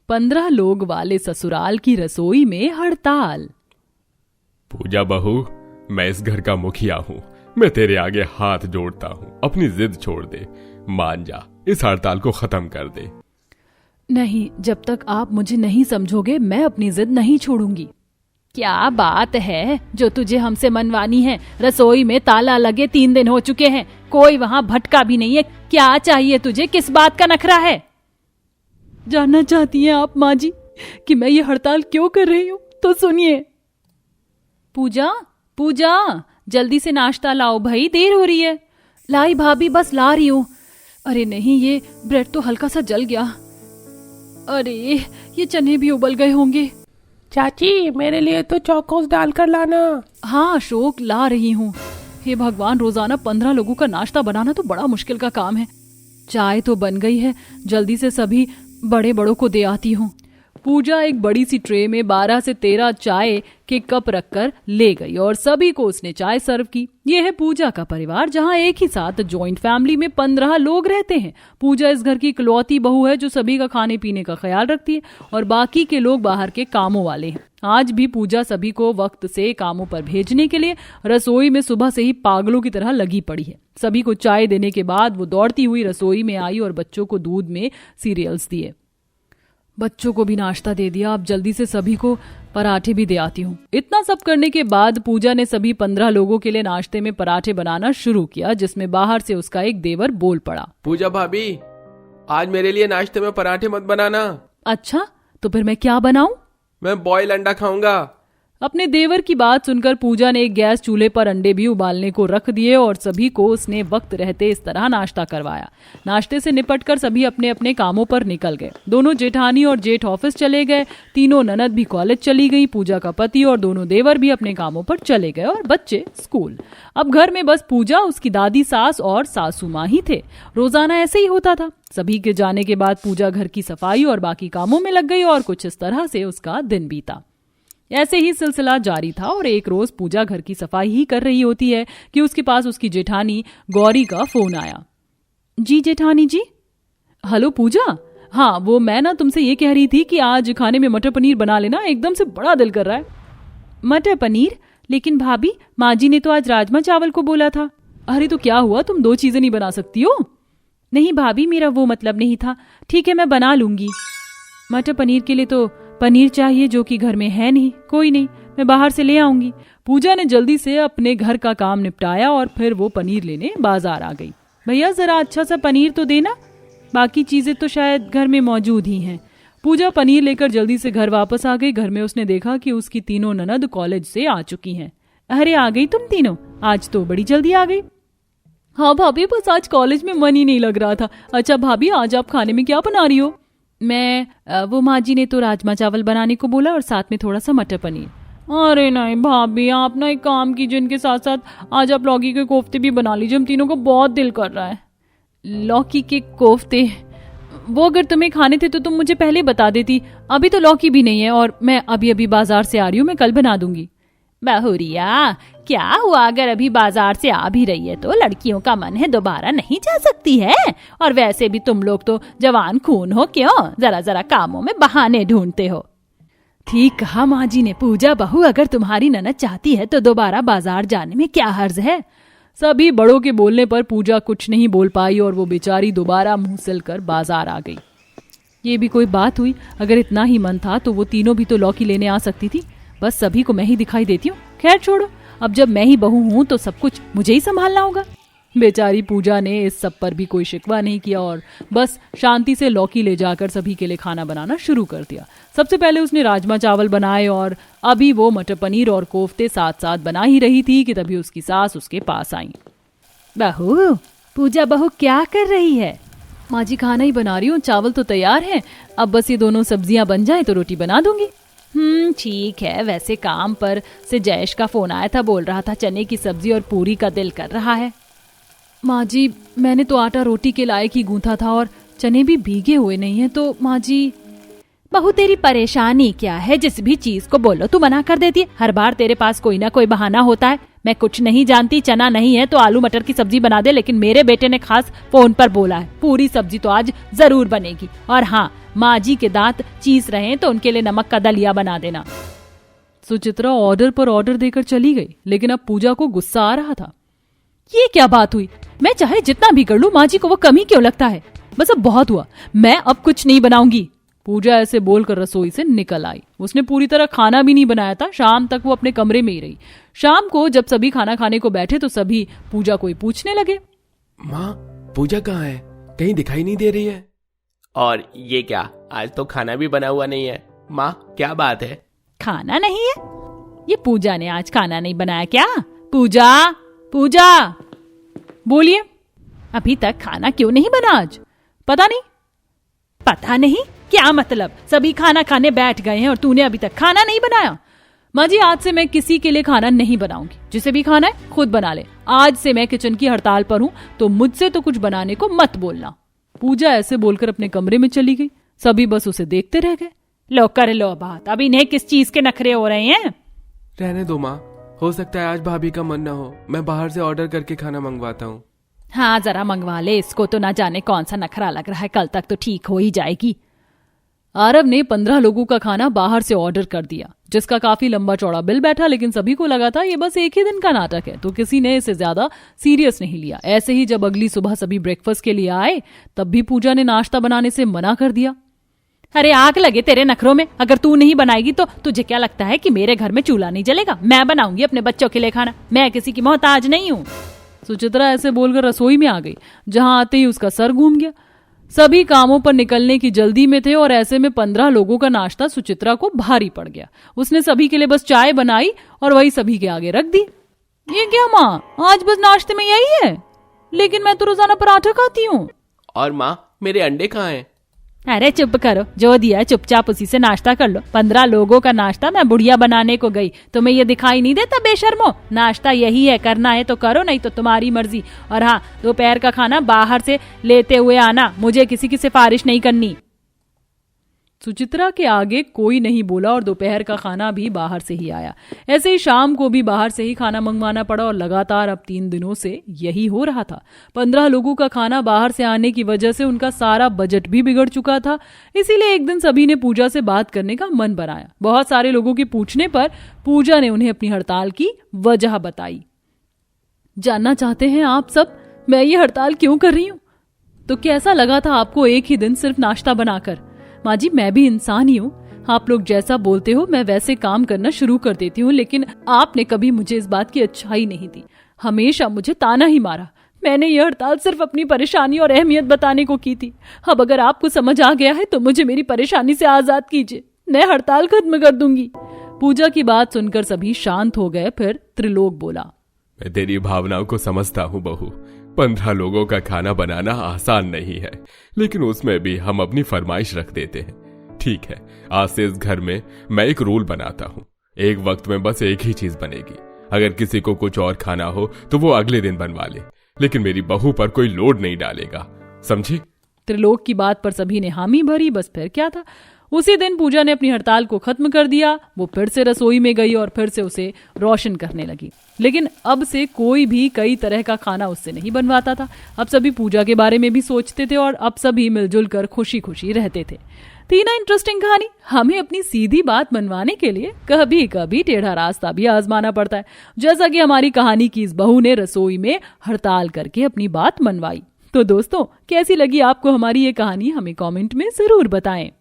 15 लोग वाले ससुराल की रसोई में हड़ताल। पूजा बहू, मैं इस घर का मुखिया हूँ। मैं तेरे आगे हाथ जोड़ता हूँ, अपनी जिद छोड़ दे, मान जा, इस हड़ताल को खत्म कर दे। नहीं, जब तक आप मुझे नहीं समझोगे मैं अपनी जिद नहीं छोड़ूंगी। क्या बात है जो तुझे हमसे मनवानी है? रसोई में ताला लगे 3 दिन हो चुके हैं, कोई वहाँ भटका भी नहीं है। क्या चाहिए तुझे? किस बात का नखरा है? जानना चाहती हैं आप माँ जी कि मैं ये हड़ताल क्यों कर रही हूँ? तो सुनिए। पूजा, पूजा, जल्दी से नाश्ता लाओ भाई, देर हो रही है। लाई भाभी, बस ला रही हूँ। अरे नहीं, ये ब्रेड तो हल्का सा जल गया। अरे ये चने भी उबल गए होंगे। चाची, मेरे लिए तो चौकोस डालकर लाना। हाँ अशोक, ला रही हूँ। हे भगवान, रोजाना 15 लोगों का नाश्ता बनाना तो बड़ा मुश्किल का काम है। चाय तो बन गई है, जल्दी से सभी बड़े बड़ों को दे आती हूँ। पूजा एक बड़ी सी ट्रे में 12 से 13 चाय के कप रखकर ले गई और सभी को उसने चाय सर्व की। यह है पूजा का परिवार, जहाँ एक ही साथ जॉइंट फैमिली में 15 लोग रहते हैं। पूजा इस घर की इकलौती बहू है जो सभी का खाने पीने का ख्याल रखती है और बाकी के लोग बाहर के कामों वाले हैं। आज भी पूजा सभी को वक्त से कामों पर भेजने के लिए रसोई में सुबह से ही पागलों की तरह लगी पड़ी है। सभी को चाय देने के बाद वो दौड़ती हुई रसोई में आई और बच्चों को दूध में सीरियल्स दिए। बच्चों को भी नाश्ता दे दिया। अब जल्दी से सभी को पराठे भी दे आती हूँ। इतना सब करने के बाद पूजा ने सभी 15 लोगों के लिए नाश्ते में पराठे बनाना शुरू किया, जिसमें बाहर से उसका एक देवर बोल पड़ा। पूजा भाभी, आज मेरे लिए नाश्ते में पराठे मत बनाना। अच्छा, तो फिर मैं क्या बनाऊं? मैं बॉयल अंडा खाऊंगा। अपने देवर की बात सुनकर पूजा ने एक गैस चूल्हे पर अंडे भी उबालने को रख दिए और सभी को उसने वक्त रहते इस तरह नाश्ता करवाया। नाश्ते से निपटकर सभी अपने अपने कामों पर निकल गए। दोनों जेठानी और जेठ ऑफिस चले गए, तीनों ननद भी कॉलेज चली गई, पूजा का पति और दोनों देवर भी अपने कामों पर चले गए और बच्चे स्कूल। अब घर में बस पूजा, उसकी दादी सास और सासू माँ ही थे। रोजाना ऐसे ही होता था। सभी के जाने के बाद पूजा घर की सफाई और बाकी कामों में लग गई और कुछ इस तरह से उसका दिन बीता। ऐसे ही सिलसिला जारी था और एक रोज पूजा घर की सफाई ही कर रही होती है कि उसके पास उसकी जेठानी गौरी का फोन आया। जी जेठानी जी। हेलो पूजा, हाँ वो मैं ना तुमसे ये कह रही थी कि आज खाने में मटर पनीर बना लेना, एकदम से बड़ा दिल कर रहा है। मटर पनीर? लेकिन भाभी, माँ जी ने तो आज राजमा चावल को बोला था। अरे तो क्या हुआ, तुम 2 चीजें नहीं बना सकती हो? नहीं भाभी, मेरा वो मतलब नहीं था। ठीक है, मैं बना लूंगी। मटर पनीर के लिए तो पनीर चाहिए जो कि घर में है नहीं। कोई नहीं, मैं बाहर से ले आऊंगी। पूजा ने जल्दी से अपने घर का काम निपटाया और फिर वो पनीर लेने बाजार आ गई। भैया जरा अच्छा सा पनीर तो देना, बाकी चीजें तो शायद घर में मौजूद ही हैं। पूजा पनीर लेकर जल्दी से घर वापस आ गई। घर में उसने देखा कि उसकी तीनों ननद कॉलेज से आ चुकी हैं। अरे आ गई तुम तीनों, आज तो बड़ी जल्दी आ गई। हाँ भाभी, बस आज कॉलेज में मन ही नहीं लग रहा था। अच्छा भाभी, आज आप खाने में क्या बना रही हो? वो माँ जी ने तो राजमा चावल बनाने को बोला और साथ में थोड़ा सा मटर पनीर। अरे नहीं भाभी, आप ना एक काम कीजिए, इनके साथ साथ आज आप लौकी के कोफ्ते भी बना लीजिए, हम तीनों को बहुत दिल कर रहा है। लौकी के कोफ्ते? वो अगर तुम्हें खाने थे तो तुम मुझे पहले बता देती। अभी तो लौकी भी नहीं है और मैं अभी अभी बाजार से आ रही हूँ, मैं कल बना दूंगी। बहुरिया, क्या हुआ अगर अभी बाजार से आ भी रही है तो लड़कियों का मन है दोबारा नहीं जा सकती है? और वैसे भी तुम लोग तो जवान खून हो, क्यों जरा जरा कामों में बहाने ढूंढते हो। ठीक कहा माँ जी ने। पूजा बहू, अगर तुम्हारी ननद चाहती है तो दोबारा बाजार जाने में क्या हर्ज है? सभी बड़ों के बोलने पर पूजा कुछ नहीं बोल पाई और वो बेचारी दोबारा मुंह सिलकर बाजार आ गई। ये भी कोई बात हुई? अगर इतना ही मन था तो वो तीनों भी तो लौकी लेने आ सकती थी। बस सभी को मैं ही दिखाई देती हूँ। खैर छोड़ो, अब जब मैं ही बहू हूँ तो सब कुछ मुझे ही संभालना होगा। बेचारी पूजा ने इस सब पर भी कोई शिकवा नहीं किया और बस शांति से लौकी ले जाकर सभी के लिए खाना बनाना शुरू कर दिया। सबसे पहले उसने राजमा चावल बनाए और अभी वो मटर पनीर और कोफ्ते साथ साथ बना ही रही थी कि तभी उसकी सास उसके पास आई। बहू, पूजा बहू क्या कर रही है? माँ जी, खाना ही बना रही हूँ, चावल तो तैयार है, अब बस ये दोनों सब्जियां बन जाए तो रोटी बना दूंगी। ठीक है। वैसे काम पर से जयेश का फोन आया था, बोल रहा था चने की सब्जी और पूरी का दिल कर रहा है। माँ जी, मैंने तो आटा रोटी के लायक ही गूंथा था और चने भी भीगे हुए नहीं हैं, तो माँ जी। बहू तेरी परेशानी क्या है? जिस भी चीज को बोलो तू मना कर देती है। हर बार तेरे पास कोई ना कोई बहाना होता है। मैं कुछ नहीं जानती, चना नहीं है तो आलू मटर की सब्जी बना दे, लेकिन मेरे बेटे ने खास फोन पर बोला है पूरी सब्जी तो आज जरूर बनेगी। और हाँ, माँ जी के दांत चीस रहे हैं तो उनके लिए नमक का दलिया बना देना। सुचित्रा ऑर्डर पर ऑर्डर देकर चली गई, लेकिन अब पूजा को गुस्सा आ रहा था। ये क्या बात हुई? मैं चाहे जितना भी कर लूं, माँ जी को वो कमी क्यों लगता है? बस अब बहुत हुआ, मैं अब कुछ नहीं बनाऊंगी। पूजा ऐसे बोलकर रसोई से निकल आई। उसने पूरी तरह खाना भी नहीं बनाया था। शाम तक वो अपने कमरे में ही रही। शाम को जब सभी खाना खाने को बैठे तो सभी पूजा को ही पूछने लगे, माँ, पूजा कहाँ है? कहीं दिखाई नहीं दे रही है। और ये क्या, आज तो खाना भी बना हुआ नहीं है। माँ, क्या बात है? खाना नहीं है? ये पूजा ने आज खाना नहीं बनाया क्या? पूजा, पूजा बोलिए, अभी तक खाना क्यों नहीं बना आज? पता नहीं। पता नहीं क्या मतलब? सभी खाना खाने बैठ गए हैं और तूने अभी तक खाना नहीं बनाया? माँ जी, आज से मैं किसी के लिए खाना नहीं बनाऊंगी। जिसे भी खाना है खुद बना ले। आज से मैं किचन की हड़ताल पर हूँ, तो मुझसे तो कुछ बनाने को मत बोलना। पूजा ऐसे बोलकर अपने कमरे में चली गई। सभी बस उसे देखते रह गए। लो कर लो बात, अब इन्हें किस चीज के नखरे हो रहे हैं? रहने दो माँ, हो सकता है आज भाभी का मन ना हो। मैं बाहर से ऑर्डर करके खाना मंगवाता हूँ। हाँ, जरा मंगवा ले, इसको तो ना जाने कौन सा नखरा लग रहा है। कल तक तो ठीक हो ही जाएगी। आरव ने 15 लोगों का खाना बाहर से ऑर्डर कर दिया, जिसका काफी लंबा चौड़ा बिल बैठा, लेकिन सभी को लगा था ये बस एक ही दिन का नाटक है, तो किसी ने इसे ज्यादा सीरियस नहीं लिया। ऐसे ही जब अगली सुबह सभी ब्रेकफास्ट के लिए आए, तब भी पूजा ने नाश्ता बनाने से मना कर दिया। अरे आग लगे तेरे नखरों में, अगर तू नहीं बनाएगी तो तुझे क्या लगता है कि मेरे घर में चूल्हा नहीं जलेगा? मैं बनाऊंगी अपने बच्चों के लिए खाना, मैं किसी की मोहताज नहीं हूँ। सुचित्रा ऐसे बोलकर रसोई में आ गई। जहां आते ही उसका सर घूम गया। सभी कामों पर निकलने की जल्दी में थे और ऐसे में 15 लोगों का नाश्ता सुचित्रा को भारी पड़ गया। उसने सभी के लिए बस चाय बनाई और वही सभी के आगे रख दी। ये क्या माँ, आज बस नाश्ते में यही है? लेकिन मैं तो रोजाना पराठा खाती हूँ। और माँ, मेरे अंडे कहाँ हैं? अरे चुप करो, जो दिया है चुपचाप उसी से नाश्ता कर लो। 15 लोगों का नाश्ता मैं बुढ़िया बनाने को गई, तुम्हें ये दिखाई नहीं देता बेशर्मो? नाश्ता यही है, करना है तो करो, नहीं तो तुम्हारी मर्जी। और हाँ, दोपहर का खाना बाहर से लेते हुए आना, मुझे किसी की सिफारिश नहीं करनी। सुचित्रा के आगे कोई नहीं बोला और दोपहर का खाना भी बाहर से ही आया। ऐसे ही शाम को भी बाहर से ही खाना मंगवाना पड़ा और लगातार अब 3 दिनों से यही हो रहा था। 15 लोगों का खाना बाहर से आने की वजह से उनका सारा बजट भी बिगड़ चुका था। इसीलिए एक दिन सभी ने पूजा से बात करने का मन बनाया। बहुत सारे लोगों के पूछने पर पूजा ने उन्हें अपनी हड़ताल की वजह बताई। जानना चाहते हैं आप सब, मैं ये हड़ताल क्यों कर रही हूँ? तो कैसा लगा था आपको एक ही दिन सिर्फ नाश्ता बनाकर? माँ जी, मैं भी इंसान ही हूँ। आप लोग जैसा बोलते हो मैं वैसे काम करना शुरू कर देती हूँ, लेकिन आपने कभी मुझे इस बात की अच्छाई नहीं दी, हमेशा मुझे ताना ही मारा। मैंने यह हड़ताल सिर्फ अपनी परेशानी और अहमियत बताने को की थी। अब अगर आपको समझ आ गया है तो मुझे मेरी परेशानी से आजाद कीजिए, मैं हड़ताल खत्म कर दूंगी। पूजा की बात सुनकर सभी शांत हो गए। फिर त्रिलोक बोला, मैं तेरी भावनाओं को समझता हूँ बहू। 15 लोगों का खाना बनाना आसान नहीं है, लेकिन उसमें भी हम अपनी फरमाइश रख देते हैं। ठीक है, आज से इस घर में मैं एक रूल बनाता हूँ, एक वक्त में बस एक ही चीज बनेगी। अगर किसी को कुछ और खाना हो तो वो अगले दिन बनवा ले, लेकिन मेरी बहू पर कोई लोड नहीं डालेगा, समझी? त्रिलोक की बात पर सभी ने हामी भरी। बस फिर क्या था, उसी दिन पूजा ने अपनी हड़ताल को खत्म कर दिया। वो फिर से रसोई में गई और फिर से उसे रोशन करने लगी, लेकिन अब से कोई भी कई तरह का खाना उससे नहीं बनवाता था। अब सभी पूजा के बारे में भी सोचते थे और अब सभी मिलजुल कर खुशी खुशी रहते थे। थी ना इंटरेस्टिंग कहानी? हमें अपनी सीधी बात मनवाने के लिए कभी कभी टेढ़ा रास्ता भी आजमाना पड़ता है, जैसा कि हमारी कहानी की इस बहू ने रसोई में हड़ताल करके अपनी बात मनवाई। तो दोस्तों, कैसी लगी आपको हमारी ये कहानी? हमें कमेंट में जरूर बताएं।